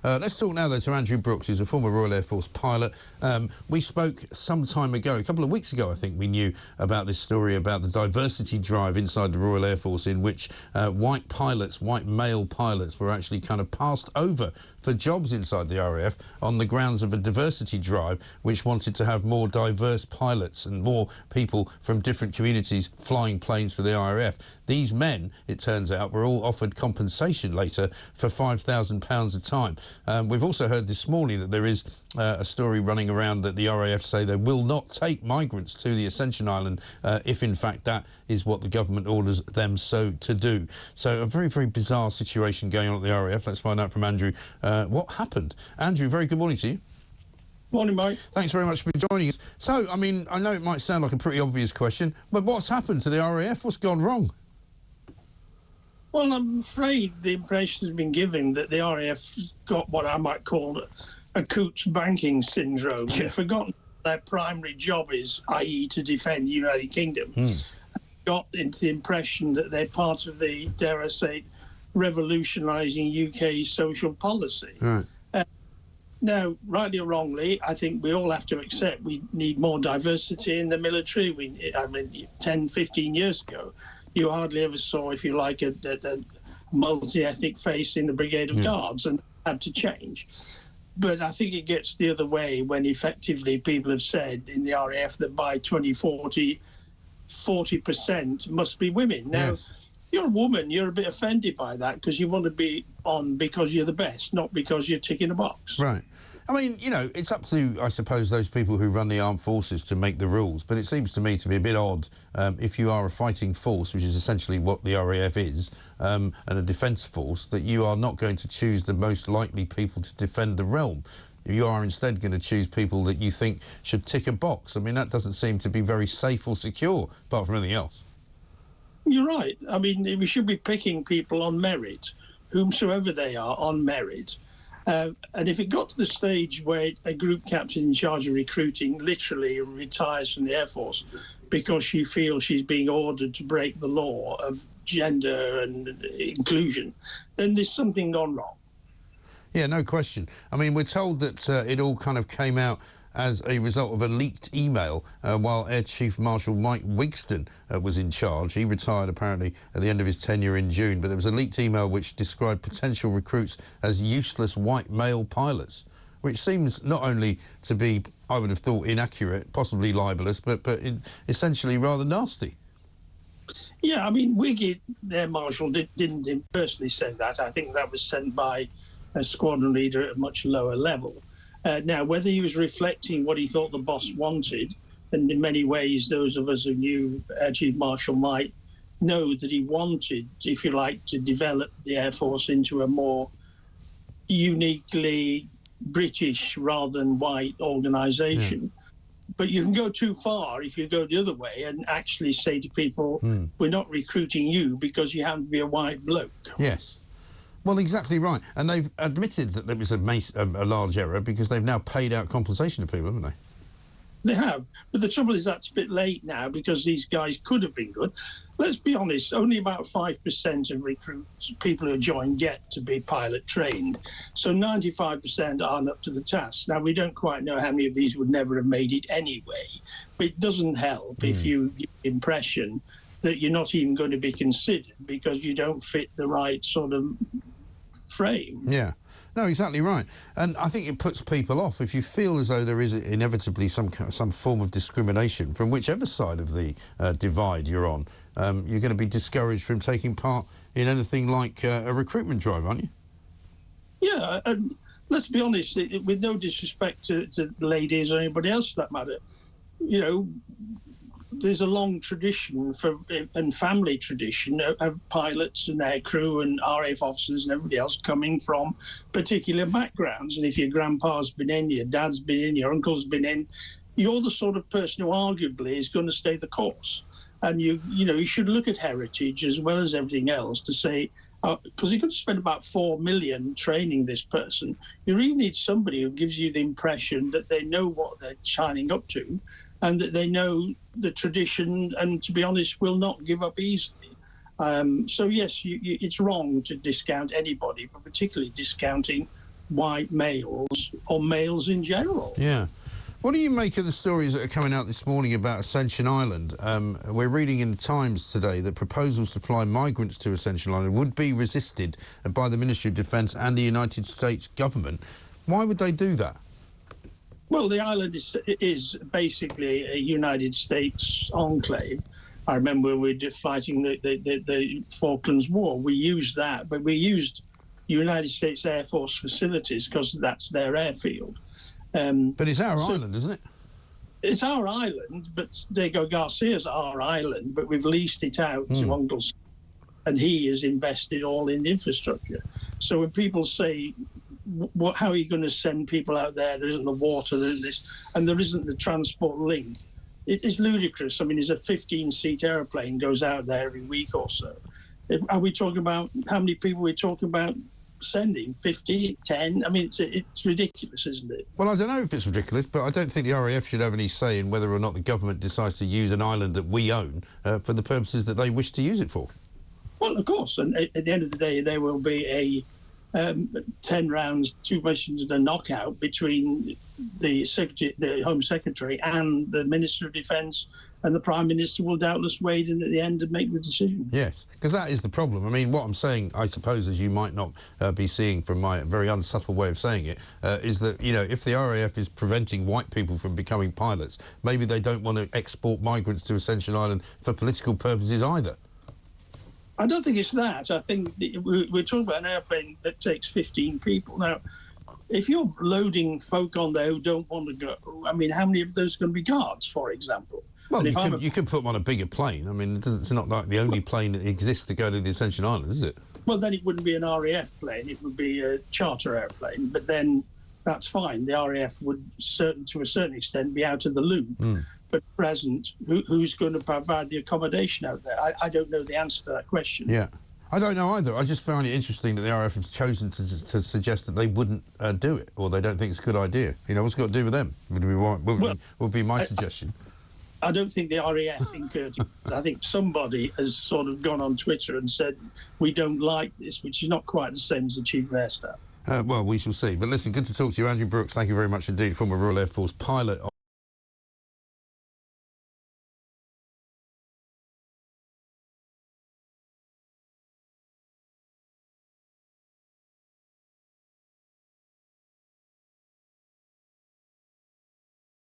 Let's talk now, though, to Andrew Brookes, who's a former Royal Air Force pilot. We spoke some time ago, a couple of weeks ago, I think, we knew about this story about the diversity drive inside the Royal Air Force, in which white pilots, white male pilots, were actually kind of passed over for jobs inside the RAF on the grounds of a diversity drive which wanted to have more diverse pilots and more people from different communities flying planes for the RAF. These men, it turns out, were all offered compensation later for £5,000 a time. We've also heard this morning that there is a story running around that the RAF say they will not take migrants to the Ascension Island if, in fact, that is what the government orders them so to do. So a very, very bizarre situation going on at the RAF. Let's find out from Andrew what happened. Andrew, very good morning to you. Morning, mate. Thanks very much for joining us. So, I mean, I know it might sound like a pretty obvious question, but what's happened to the RAF? What's gone wrong? Well, I'm afraid the impression has been given that the RAF got what I might call a Coutts banking syndrome. Yeah. They've forgotten their primary job is, i.e. to defend the United Kingdom. Got into the impression that they're part of the, dare I say, revolutionising UK social policy. Right. Now, rightly or wrongly, I think we all have to accept we need more diversity in the military. I mean, 10, 15 years ago, you hardly ever saw, if you like, a multi-ethnic face in the Brigade of Guards, and had to change. But I think it gets the other way when effectively people have said in the RAF that by 2040, 40% must be women. Now, you're a woman, you're a bit offended by that because you want to be on because you're the best, not because you're ticking a box. Right. I mean, you know, it's up to, I suppose, those people who run the armed forces to make the rules, but it seems to me to be a bit odd if you are a fighting force, which is essentially what the RAF is, and a defence force, that you are not going to choose the most likely people to defend the realm. You are instead going to choose people that you think should tick a box. I mean, that doesn't seem to be very safe or secure, apart from anything else. You're right. I mean, we should be picking people on merit, whomsoever they are, on merit. And if it got to the stage where a group captain in charge of recruiting literally retires from the Air Force because she feels she's being ordered to break the law of gender and inclusion, then there's something gone wrong. Yeah, no question. I mean, we're told that it all kind of came out as a result of a leaked email while Air Chief Marshal Mike Wigston was in charge. He retired apparently at the end of his tenure in June, but there was a leaked email which described potential recruits as useless white male pilots, which seems not only to be, I would have thought, inaccurate, possibly libelous, but essentially rather nasty. Yeah, I mean, Wiggy, their marshal, didn't personally say that. I think that was sent by a squadron leader at a much lower level. Now, whether he was reflecting what he thought the boss wanted, and in many ways those of us who knew Air Chief Marshal might know that he wanted, if you like, to develop the Air Force into a more uniquely British rather than white organisation. But you can go too far if you go the other way and actually say to people, we're not recruiting you because you happen to be a white bloke. Yes. Well, exactly right. And they've admitted that there was a large error because they've now paid out compensation to people, haven't they? They have. But the trouble is that's a bit late now because these guys could have been good. Let's be honest, only about 5% of recruits, people who join, get to be pilot trained. So 95% aren't up to the task. Now, we don't quite know how many of these would never have made it anyway. But it doesn't help if you give the impression that you're not even going to be considered because you don't fit the right sort of frame. Yeah. No, exactly right. And I think it puts people off. If you feel as though there is inevitably some form of discrimination from whichever side of the divide you're on, you're going to be discouraged from taking part in anything like a recruitment drive, aren't you? Yeah, and let's be honest, with no disrespect to ladies or anybody else for that matter, you know, there's a long tradition and family tradition of pilots and aircrew and RAF officers and everybody else coming from particular backgrounds. And if your grandpa's been in, your dad's been in, your uncle's been in, you're the sort of person who arguably is going to stay the course. And you should look at heritage as well as everything else to say, because you're going to spend about 4 million training this person. You really need somebody who gives you the impression that they know what they're signing up to, and that they know the tradition and, to be honest, will not give up easily. So, yes, it's wrong to discount anybody, but particularly discounting white males or males in general. Yeah. What do you make of the stories that are coming out this morning about Ascension Island? We're reading in the Times today that proposals to fly migrants to Ascension Island would be resisted by the Ministry of Defence and the United States government. Why would they do that? Well, the island is basically a United States enclave. I remember we were fighting the Falklands War. We used that, but we used United States Air Force facilities because that's their airfield. But it's our island, isn't it? It's our island, but Diego Garcia's our island, but we've leased it out to Uncle Sam, and he has invested all in infrastructure. So when people say, how are you going to send people out there? There isn't the water, there isn't this, and there isn't the transport link. It is ludicrous. I mean, there's a 15-seat airplane goes out there every week or so. Are we talking about, how many people are we talking about sending? 50, 10? I mean, it's ridiculous, isn't it? Well, I don't know if it's ridiculous, but I don't think the RAF should have any say in whether or not the government decides to use an island that we own for the purposes that they wish to use it for. Well, of course. And at the end of the day, there will be a 10 rounds, 2 missions and a knockout between the Home Secretary and the Minister of Defence, and the Prime Minister will doubtless wade in at the end and make the decision. Yes, because that is the problem. I mean, what I'm saying, I suppose, as you might not be seeing from my very unsubtle way of saying it, is that, you know, if the RAF is preventing white people from becoming pilots, maybe they don't want to export migrants to Ascension Island for political purposes either. I don't think it's that. I think we're talking about an airplane that takes 15 people. Now, if you're loading folk on there who don't want to go, I mean, how many of those are going to be guards, for example? Well, you could put them on a bigger plane. I mean, it's not like the only plane that exists to go to the Ascension Island, is it? Well, then it wouldn't be an RAF plane. It would be a charter airplane. But then that's fine. The RAF would, to a certain extent, be out of the loop. But at present, who's going to provide the accommodation out there? I don't know the answer to that question. Yeah. I don't know either. I just found it interesting that the RAF has chosen to suggest that they wouldn't do it, or they don't think it's a good idea. You know, what's it got to do with them? Would be my suggestion. I don't think the RAF incurred it. I think somebody has sort of gone on Twitter and said, we don't like this, which is not quite the same as the Chief of Air Staff. Well, we shall see. But listen, good to talk to you, Andrew Brookes. Thank you very much indeed, former Royal Air Force pilot.